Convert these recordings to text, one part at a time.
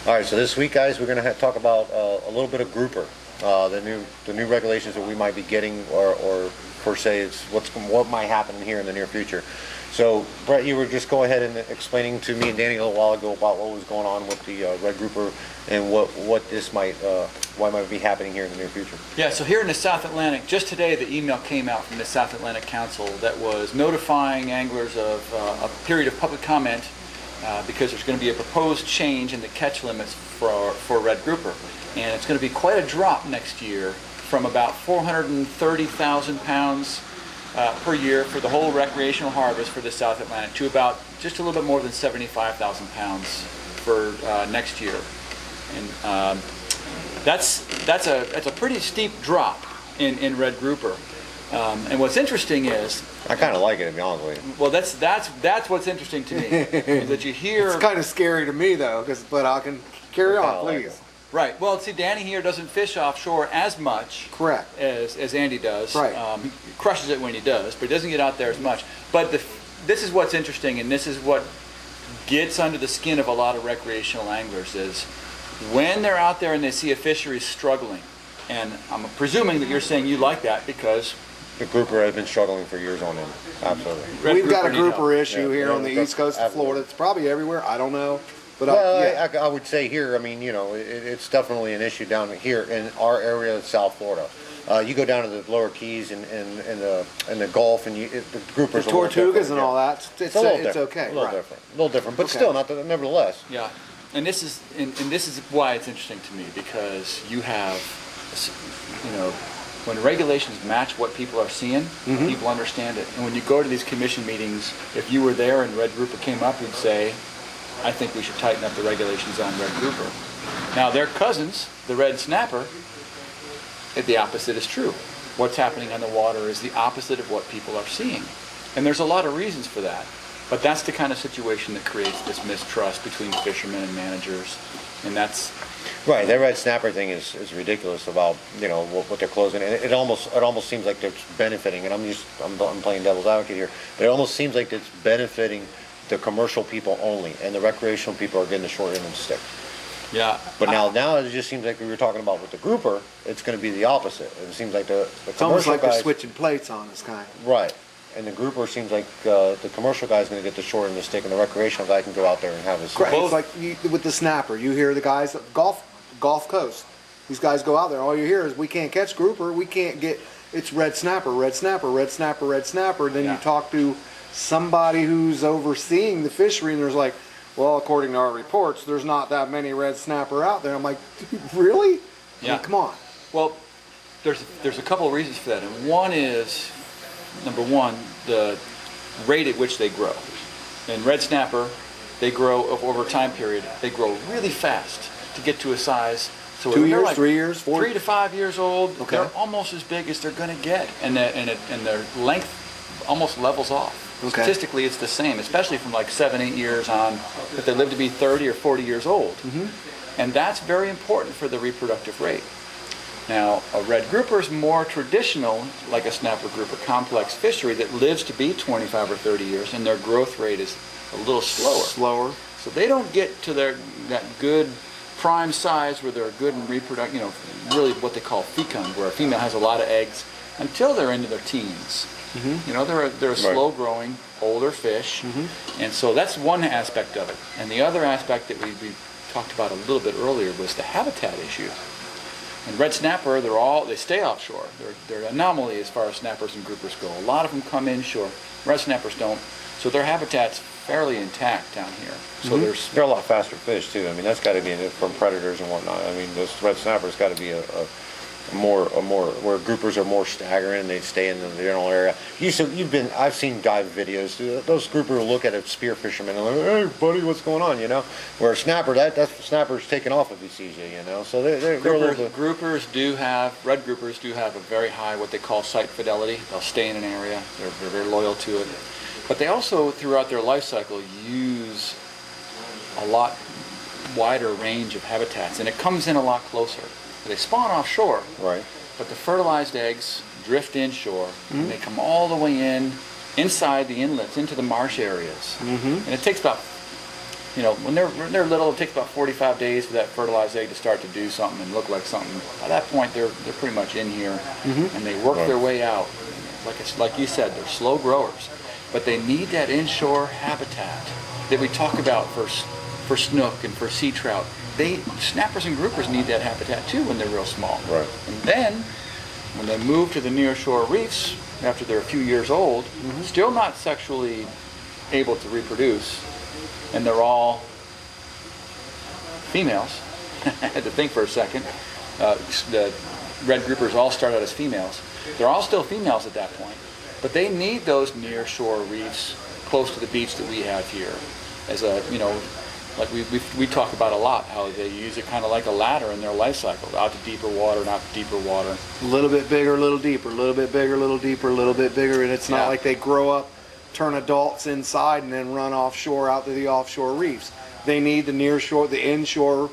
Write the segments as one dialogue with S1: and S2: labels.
S1: All right, so this week, guys, we're going to talk about a little bit of grouper, the new regulations that we might be getting, or per se, it's what might happen here in the near future. So, Brett, you were just go ahead and explaining to me and Danny a little while ago about what was going on with the red grouper and what this might be happening here in the near future.
S2: Yeah, so here in the South Atlantic, just today the email came out from the South Atlantic Council that was notifying anglers of a period of public comment because there's going to be a proposed change in the catch limits for red grouper. And it's going to be quite a drop next year from about 430,000 pounds per year for the whole recreational harvest for the South Atlantic to about just a little bit more than 75,000 pounds for next year. And that's a pretty steep drop in red grouper. And what's interesting is,
S1: I kind of like it, to be honest with you.
S2: well, that's what's interesting to me is that you hear.
S3: It's kind of scary to me though, but I can carry on,
S1: like
S3: please.
S2: Right. Well, see, Danny here doesn't fish offshore as much.
S3: Correct.
S2: As Andy does.
S3: Right.
S2: He crushes it when he does, but he doesn't get out there as much. But this is what's interesting, and this is what gets under the skin of a lot of recreational anglers is when they're out there and they see a fishery struggling, and I'm presuming that you're saying you like that because
S1: The grouper has been struggling for years on end. Absolutely.
S3: We've got a
S2: need help.
S3: grouper issue here on the
S1: that's
S3: east coast of
S1: absolutely.
S3: Florida. It's probably everywhere. I don't know. But
S1: Well,
S3: yeah.
S1: I would say here, I mean, it's definitely an issue down here in our area of South Florida. You go down to the lower Keys and the Gulf, and the groupers
S3: The
S1: are a little different,
S3: Tortugas and
S1: yeah.
S3: all that, it's
S1: a little
S3: it's
S1: different,
S3: okay.
S1: a little
S3: right.
S1: different, a little different, but
S3: Okay.
S1: still, nevertheless.
S2: Yeah, and this is why it's interesting to me because you have, when regulations match what people are seeing, people understand it. And when you go to these commission meetings, if you were there and red grouper came up, you'd say, "I think we should tighten up the regulations on red grouper." Now their cousins, the red snapper, the opposite is true. What's happening on the water is the opposite of what people are seeing, and there's a lot of reasons for that. But that's the kind of situation that creates this mistrust between fishermen and managers, and that's
S1: Right, that red snapper thing is ridiculous about what they're closing. And it almost seems like they're benefiting. And I'm playing devil's advocate here. But it almost seems like it's benefiting the commercial people only, and the recreational people are getting the short end of the stick.
S2: yeah.
S1: But now it just seems like we were talking about with the grouper, it's going to be the opposite. It seems like the
S3: It's almost
S1: commercial
S3: like they're
S1: guys,
S3: switching plates on us, kind of.
S1: right, and the grouper seems like the commercial guy's going to get the short end of the stick, and the recreational guy can go out there and have his.
S3: Correct.
S2: Both.
S3: It's like with the snapper. You hear the guys Gulf Coast. These guys go out there. All you hear is, "We can't catch grouper. We can't get. It's red snapper, red snapper, red snapper, red snapper." Then
S2: Yeah.
S3: you talk to somebody who's overseeing the fishery, and there's like, "Well, according to our reports, there's not that many red snapper out there." I'm like, "Dude, really? I
S2: Yeah.
S3: mean, come on."
S2: Well, there's a couple of reasons for that, and one is, number one, the rate at which they grow. In red snapper, they grow over a time period. They grow really fast to get to a size. So
S3: 2
S2: when they're
S3: years,
S2: like
S3: 3 years, 4
S2: 3 to 5 years old,
S3: Okay.
S2: they're almost as big as they're going to get, and their length almost levels off.
S3: Okay.
S2: Statistically, it's the same, especially from like 7-8 years on, if they live to be 30 or 40 years old. And that's very important for the reproductive rate. Now, a red grouper is more traditional, like a snapper grouper, complex fishery that lives to be 25 or 30 years, and their growth rate is a little slower. So they don't get to that good prime size where they're good in reproduction, really what they call fecund, where a female has a lot of eggs until they're into their teens. They're a slow-growing, older fish, and so that's one aspect of it. And the other aspect that we talked about a little bit earlier was the habitat issue. And red snapper, they stay offshore. They're an anomaly as far as snappers and groupers go. A lot of them come inshore. Red snappers don't. So their habitat's fairly intact down here. So
S1: They're a lot faster fish too. I mean, that's got to be from predators and whatnot. I mean, those red snappers got to be a more where groupers are more staggering and they stay in the general area. I've seen dive videos. Those groupers will look at a spear fisherman and like, "Hey, buddy, what's going on?" Where a snapper, that snapper's taking off if he sees you. So they're a little bit.
S2: red groupers do have a very high what they call site fidelity. They'll stay in an area. They're very loyal to it. But they also, throughout their life cycle, use a lot wider range of habitats, and it comes in a lot closer. They spawn offshore,
S1: Right.
S2: but the fertilized eggs drift inshore, and they come all the way inside the inlets, into the marsh areas. And it takes about you know, when they're little, it takes about 45 days for that fertilized egg to start to do something and look like something. By that point, they're pretty much in here, and they work their way out. Like you said, they're slow growers, but they need that inshore habitat that we talk about for snook and for sea trout. Snappers and groupers need that habitat too when they're real small.
S1: Right.
S2: And then when they move to the nearshore reefs after they're a few years old, still not sexually able to reproduce, and they're all females. I had to think for a second. The red groupers all start out as females. They're all still females at that point, but they need those nearshore reefs close to the beach that we have here. As a, you know, like we talk about a lot, how they use it kind of like a ladder in their life cycle, out to deeper water and out to deeper water.
S3: A little bit bigger, a little deeper, a little bit bigger, a little deeper, a little bit bigger, and it's not like they grow up, turn adults inside, and then run offshore out to the offshore reefs. They need the nearshore, the inshore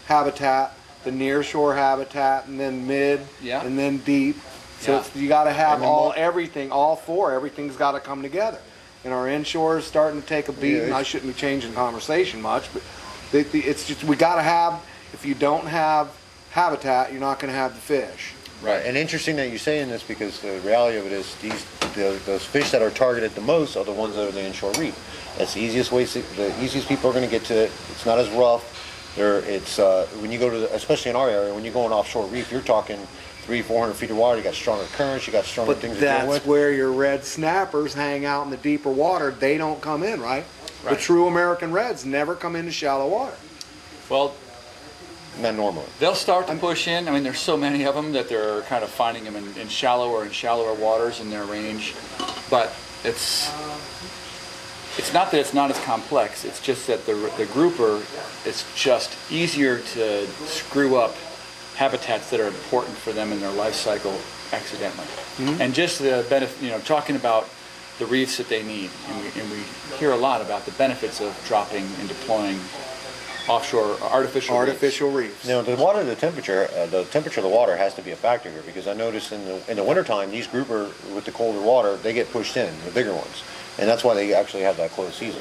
S3: habitat, the nearshore habitat, and then mid, and then deep. So it's, you got to have everything, all four. Everything's got to come together. And our inshore is starting to take a beating. I shouldn't be changing conversation much, but it's just, we got to have. If you don't have habitat, you're not going to have the fish.
S1: Right, and interesting that you're saying this, because the reality of it is those fish that are targeted the most are the ones that are the inshore reef. That's the easiest way. The easiest people are going to get to it. It's not as rough. When you go to, especially in our area, when you go on offshore reef, you're talking 300-400 feet of water. You got stronger currents. You got stronger things to deal with.
S3: That's where your red snappers hang out in the deeper water. They don't come in, right? The true American reds never come into shallow water.
S2: Well,
S1: not normally.
S2: They'll start to push in. I mean, there's so many of them that they're kind of finding them in shallower and shallower waters in their range. But it's not that it's not as complex. It's just that the grouper, it's just easier to screw up habitats that are important for them in their life cycle accidentally. And just the benefit, you know, talking about the reefs that they need, and we hear a lot about the benefits of dropping and deploying offshore artificial reefs.
S1: Now, the temperature of the water has to be a factor here, because I noticed in the wintertime, these grouper with the colder water, they get pushed in, the bigger ones, and that's why they actually have that closed season.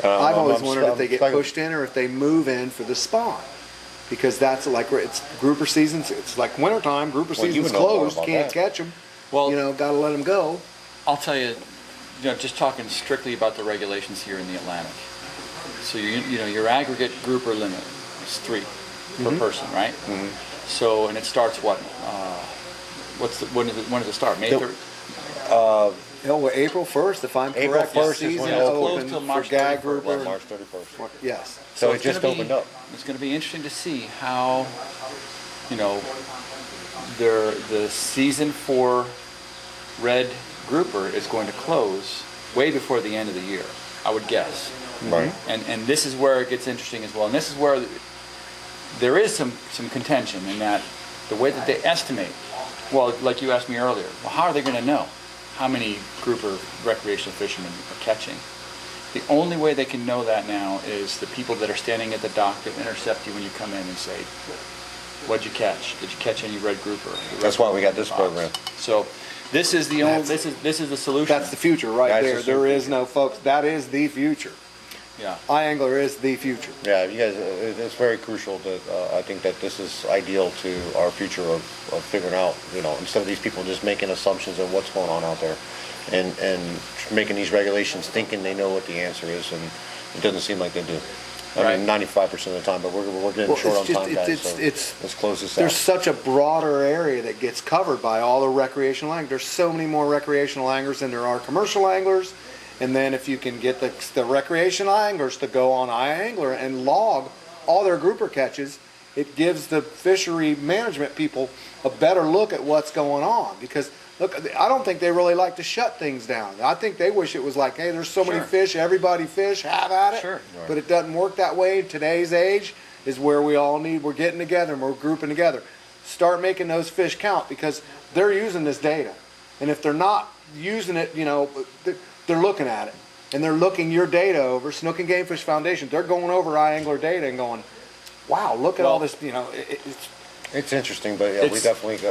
S3: I've always wondered if they get pushed in or if they move in for the spawn, because that's like, it's grouper seasons. It's like wintertime, grouper season's closed, can't catch them. Well, you know, got to let them go.
S2: I'll tell you, just talking strictly about the regulations here in the Atlantic. So your aggregate grouper limit is 3 per person, right? So, and it starts what? When does it start? May 3rd?
S3: April 1st, if I'm correct.
S1: April 1st is
S3: season
S1: when it
S3: open
S2: till
S3: for
S2: March
S3: gag
S2: 31st.
S3: grouper.
S1: March 31st.
S3: Yes.
S1: So it just opened up.
S2: It's going to be interesting to see how, you know, the season for red grouper is going to close way before the end of the year, I would guess.
S1: Right.
S2: And this is where it gets interesting as well. And this is where there is some contention in that the way that they estimate, well, like you asked me earlier, well, how are they going to know how many grouper recreational fishermen are catching? The only way they can know that now is the people that are standing at the dock that intercept you when you come in and say, what'd you catch? Did you catch any red grouper?
S1: That's why we got this program.
S2: So this is the this is the solution.
S3: That's the future right there. There is no, folks, that is the future.
S2: Yeah.
S3: iAngler is the future.
S1: Yeah, you guys, it's very crucial that I think that this is ideal to our future of figuring out, you know, instead of these people just making assumptions of what's going on out there and making these regulations thinking they know what the answer is, and it doesn't seem like they do. I mean, 95% of the time, but we're getting short on time, guys, so let's close this out.
S3: There's such a broader area that gets covered by all the recreational anglers. There's so many more recreational anglers than there are commercial anglers. And then if you can get the recreational anglers to go on iAngler and log all their grouper catches, it gives the fishery management people a better look at what's going on. Because, look, I don't think they really like to shut things down. I think they wish it was like, hey, there's so many fish, everybody fish, have at it.
S2: Sure.
S3: But it doesn't work that way. Today's age is where we're getting together and we're grouping together. Start making those fish count, because they're using this data. And if they're not using it, you know, they're looking at it, and they're looking your data over. Snook and Game Fish Foundation, they're going over iAngler data and going, wow, look at all this, you know,
S1: it's interesting, but yeah, we definitely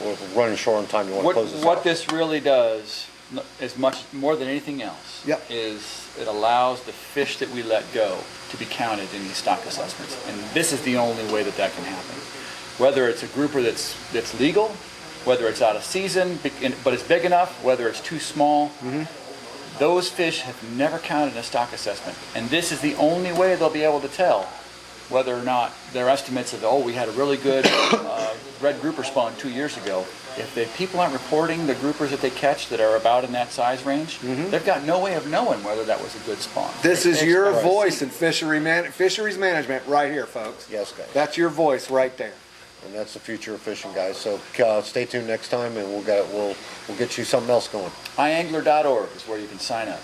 S1: we're running short on time. You want to close this out?
S2: What this really does as much more than anything else
S3: Yep.
S2: is it allows the fish that we let go to be counted in these stock assessments, and this is the only way that that can happen. Whether it's a grouper that's legal, whether it's out of season but it's big enough, whether it's too small, those fish have never counted in a stock assessment, and this is the only way they'll be able to tell whether or not their estimates of, oh, we had a really good red grouper spawn 2 years ago. If the people aren't reporting the groupers that they catch that are about in that size range, they've got no way of knowing whether that was a good spawn.
S3: This is
S2: They
S3: your
S2: expect to
S3: voice
S2: see.
S3: in fisheries management right here, folks.
S1: Yes, guys.
S3: That's your voice right there.
S1: And that's the future of fishing, guys. So stay tuned next time, and we'll get you something else going.
S2: iangler.org is where you can sign up.